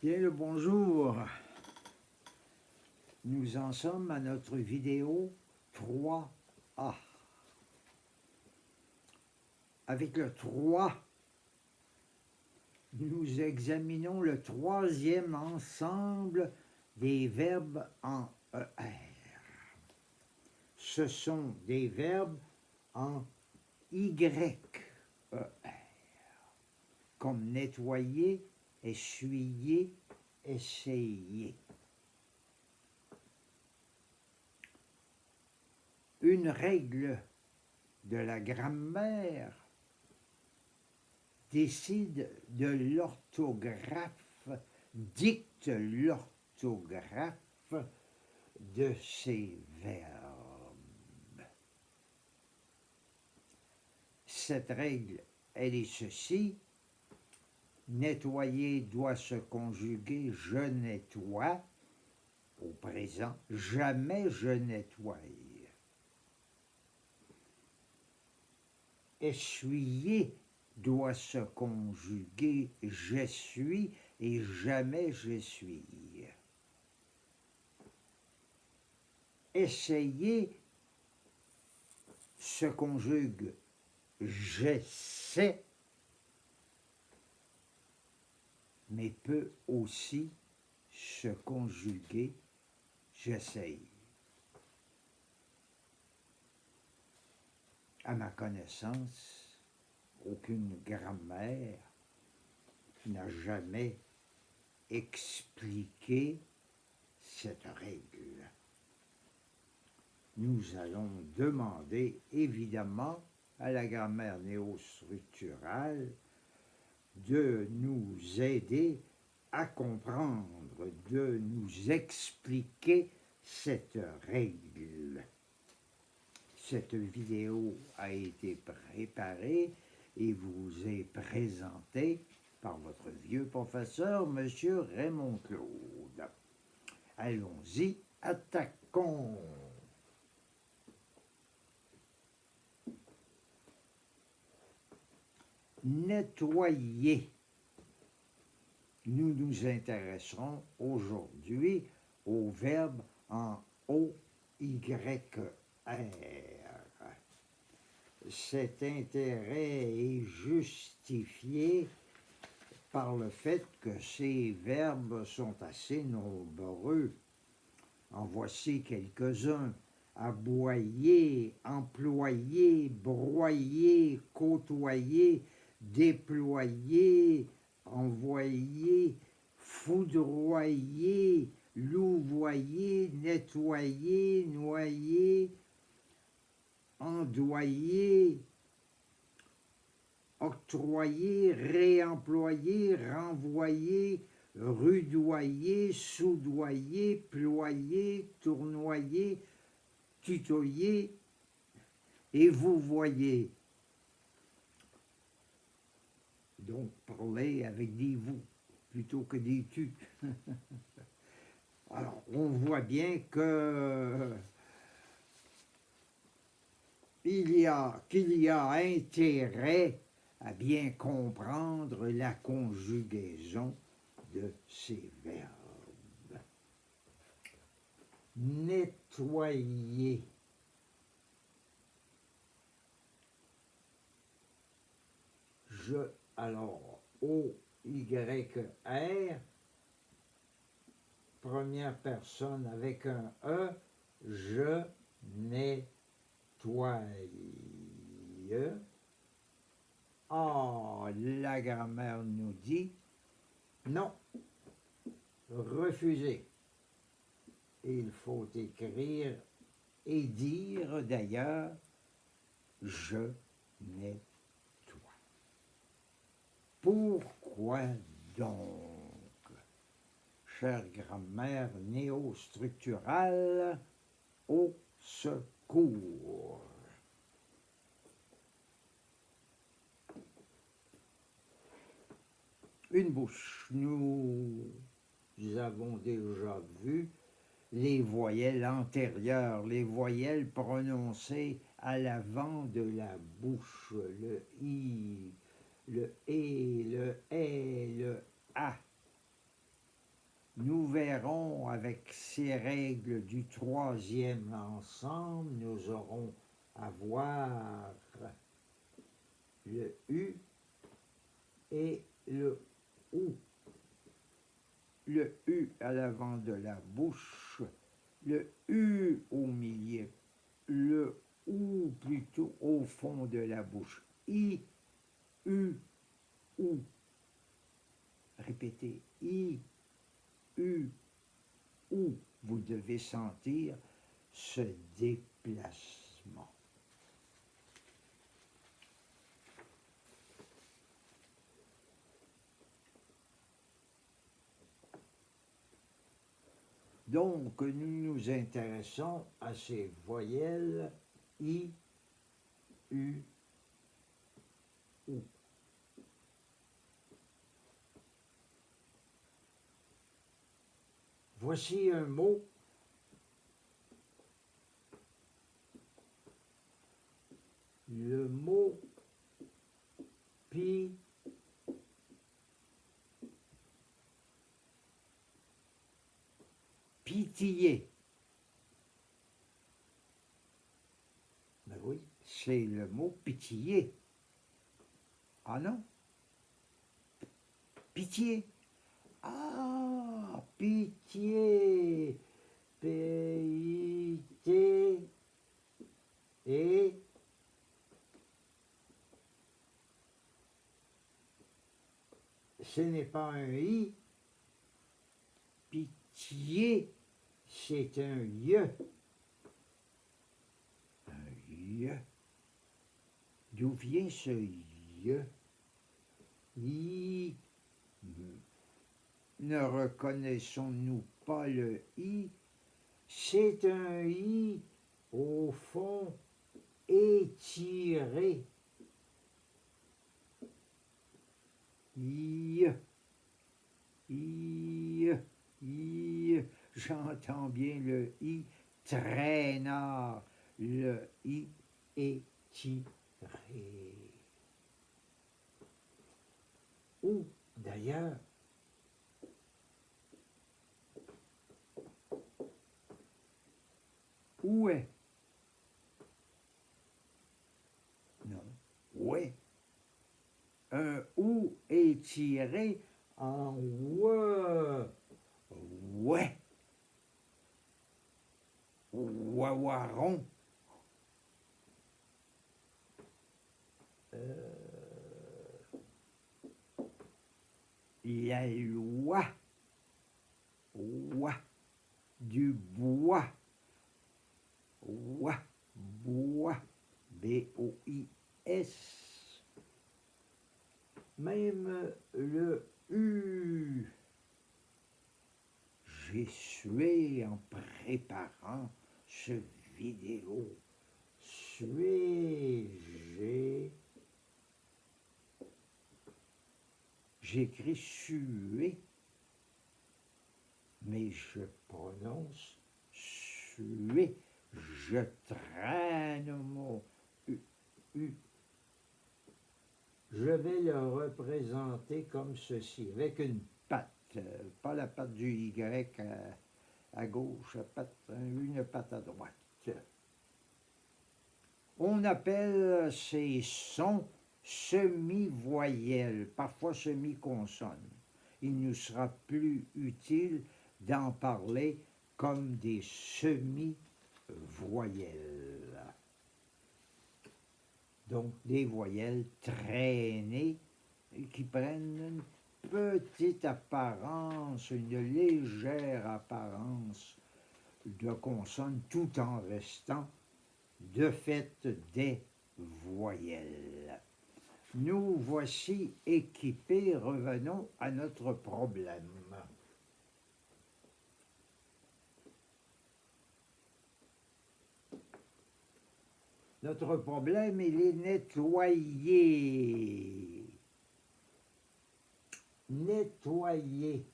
Bien le bonjour, nous en sommes à notre vidéo 3A. Avec le 3, nous examinons le troisième ensemble des verbes en ER. Ce sont des verbes en YER, comme nettoyer, essuyer, essayer. Une règle de la grammaire décide de l'orthographe, dicte l'orthographe de ces verbes. Cette règle, elle est ceci: nettoyer doit se conjuguer je nettoie au présent, jamais je nettoie. Essuyer doit se conjuguer j'essuie et jamais j'essuie. Essayer se conjugue j'essaie, mais peut aussi se conjuguer j'essaye. À ma connaissance, aucune grammaire n'a jamais expliqué cette règle. Nous allons demander évidemment à la grammaire néostructurale de nous aider à comprendre, de nous expliquer cette règle. Cette vidéo a été préparée et vous est présentée par votre vieux professeur, M. Raymond Claude. Allons-y, attaquons. Nettoyer. Nous nous intéresserons aujourd'hui au verbe en OYR. Cet intérêt est justifié par le fait que ces verbes sont assez nombreux. En voici quelques-uns: aboyer, employer, broyer, côtoyer, déployer, envoyer, foudroyer, louvoyer, nettoyer, noyer, endoyer, octroyer, réemployer, renvoyer, rudoyer, soudoyer, ployer, tournoyer, tutoyer, et vous voyez. Donc, parler avec des vous plutôt que des tu. Alors, on voit bien que qu'il y a intérêt à bien comprendre la conjugaison de ces verbes. Nettoyer. Alors, O-Y-R, première personne avec un E, je nettoie. Ah, la grammaire nous dit non, refuser. Il faut écrire et dire d'ailleurs je nettoie. Pourquoi donc, chère grammaire néostructurale, au secours? Une bouche. Nous avons déjà vu les voyelles antérieures, les voyelles prononcées à l'avant de la bouche, le I, le E, le E, le A. Nous verrons avec ces règles du troisième ensemble, nous aurons à voir le U et le OU. Le U à l'avant de la bouche, le U au milieu, le OU plutôt au fond de la bouche. I, U, OU. Répétez, I, U, OU. Vous devez sentir ce déplacement. Donc, nous nous intéressons à ces voyelles I, U, OU. Voici un mot. Le mot pi, pitié. Ben oui, c'est le mot pitié. Ah non? Pitié. Ah, pitié. P-I-T et ce n'est pas un I. Pitié, c'est un Y. Un Y. D'où vient ce Y? I. Ne reconnaissons-nous pas le I? C'est un I, au fond, étiré. I. J'entends bien le I, traînard, le I étiré. Ou, d'ailleurs, où est? Non, ouais. Un ou étiré en ouais. Ouais. Wawaron. La loi. Ouah. Du bois. Ouah. Bois. B-O-I-S. Même le U. J'ai sué en préparant ce vidéo. Sué, j'écris sué, mais je prononce sué. Je traîne mon U. Je vais le représenter comme ceci, avec une patte, pas la patte du Y à gauche, une patte à droite. On appelle ces sons semi-voyelles, parfois semi-consonnes. Il nous sera plus utile d'en parler comme des semi-voyelles. Donc des voyelles traînées qui prennent une petite apparence, une légère apparence de consonne tout en restant de fait des voyelles. Nous voici équipés, revenons à notre problème. Notre problème, il est nettoyer. Nettoyer.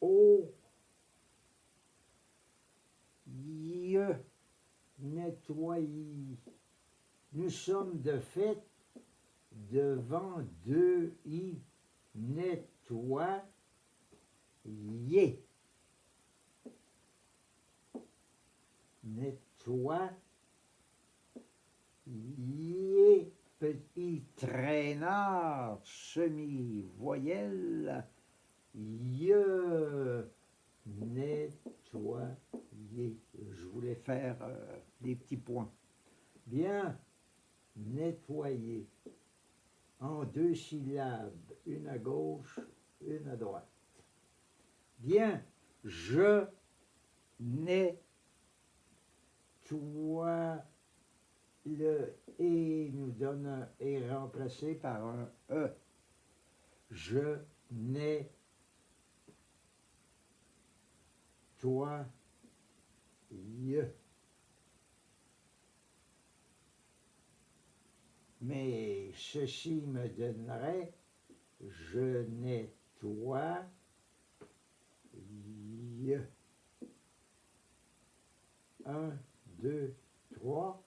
O, y, nettoyer. Nous sommes de fait devant deux I. nettoyer, nettoyer, petit traînard, semi-voyelle, nettoyer. Je voulais faire des petits points. Bien, nettoyer. En 2 syllabes, une à gauche, une à droite. Bien, je nettoie. Le et nous donne un et remplacé par un e. Je nettoie. Mais ceci me donnerait je nettoie. 1, 2, 3,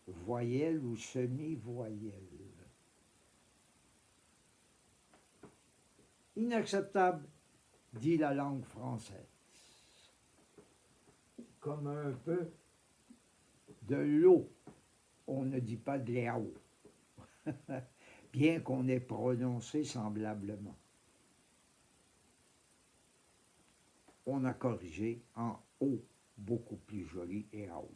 voyelle ou semi-voyelle. Inacceptable, dit la langue française. Comme un peu de l'eau. On ne dit pas de l'eau, bien qu'on ait prononcé semblablement. On a corrigé en O, beaucoup plus joli, et à O.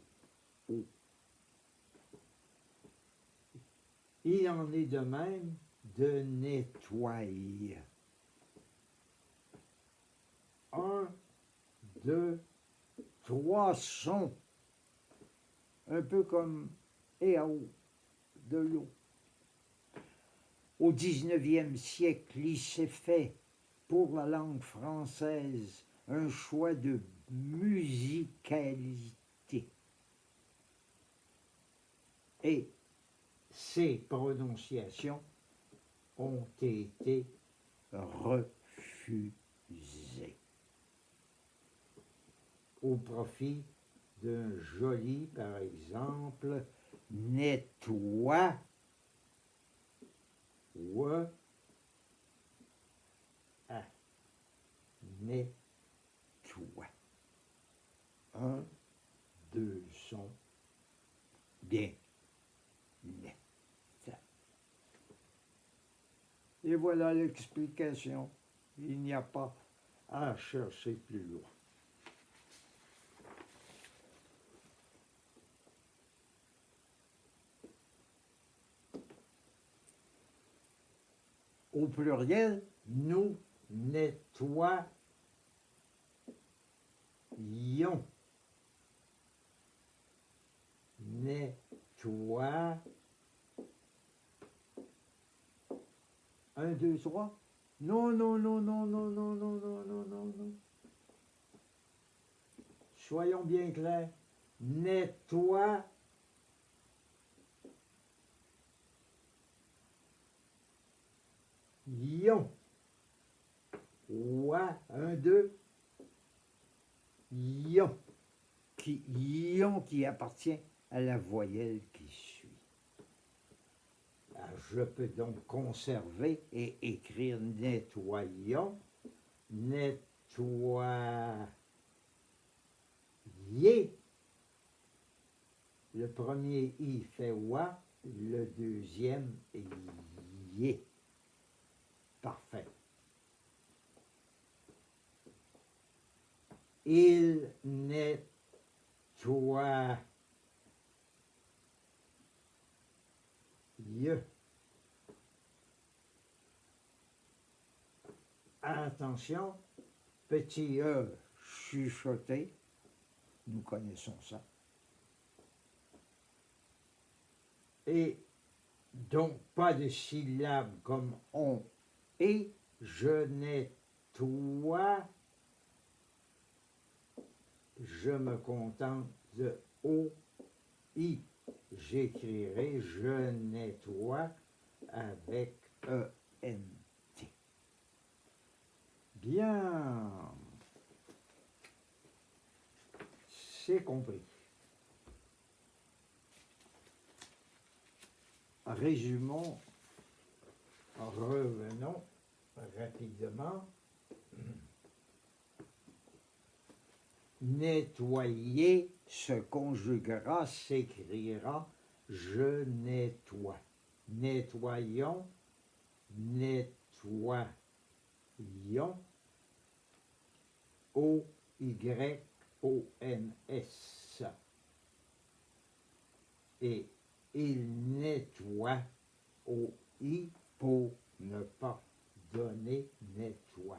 Il en est de même de nettoyer. 1, 2, 3 sons, un peu comme et à O, de l'eau. Au 19e siècle, il s'est fait pour la langue française un choix de musicalité. Et ces prononciations ont été refusées au profit d'un joli, par exemple, nettoie, nettoie. 1, 2 sons, bien net. Et voilà l'explication. Il n'y a pas à chercher plus loin. Au pluriel, nous nettoyons. Nettoie. 1, 2, 3. Non, non, non, non, non, non, non, non, non, non, non. Soyons bien clairs. Nettoie. Ion. 1, 2. Ion. Ion qui appartient à la voyelle qui suit. Alors, je peux donc conserver et écrire nettoyons. Nettoyer. Le premier i fait wa, le deuxième yé. Parfait. Il nettoie. Attention, petit e chuchoté, nous connaissons ça. Et donc pas de syllabes comme on et je nettoie. Je me contente de o, i. J'écrirai je nettoie avec ENT. Bien, c'est compris. Résumons, revenons rapidement. Nettoyer se conjuguera, s'écrira je nettoie. Nettoyons, nettoyons, O-Y-O-N-S. Et il nettoie, O-I, pour ne pas donner nettoie.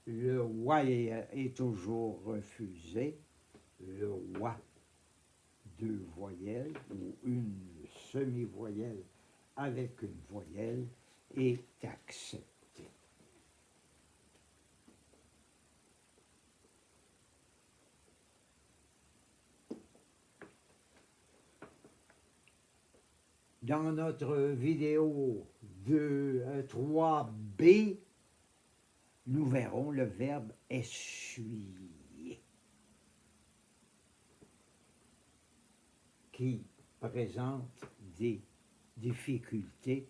Le Y est toujours refusé. Le wa, deux voyelles ou une semi-voyelle avec une voyelle est accepté. Dans notre vidéo 3B, nous verrons le verbe essuyer qui présente des difficultés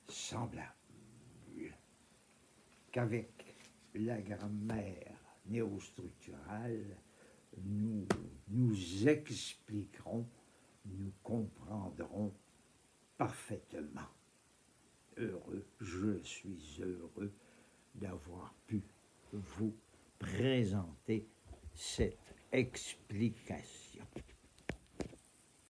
semblables qu'avec la grammaire néostructurale, nous expliquerons, nous comprendrons parfaitement. Heureux, je suis heureux d'avoir pu vous présenter cette explication.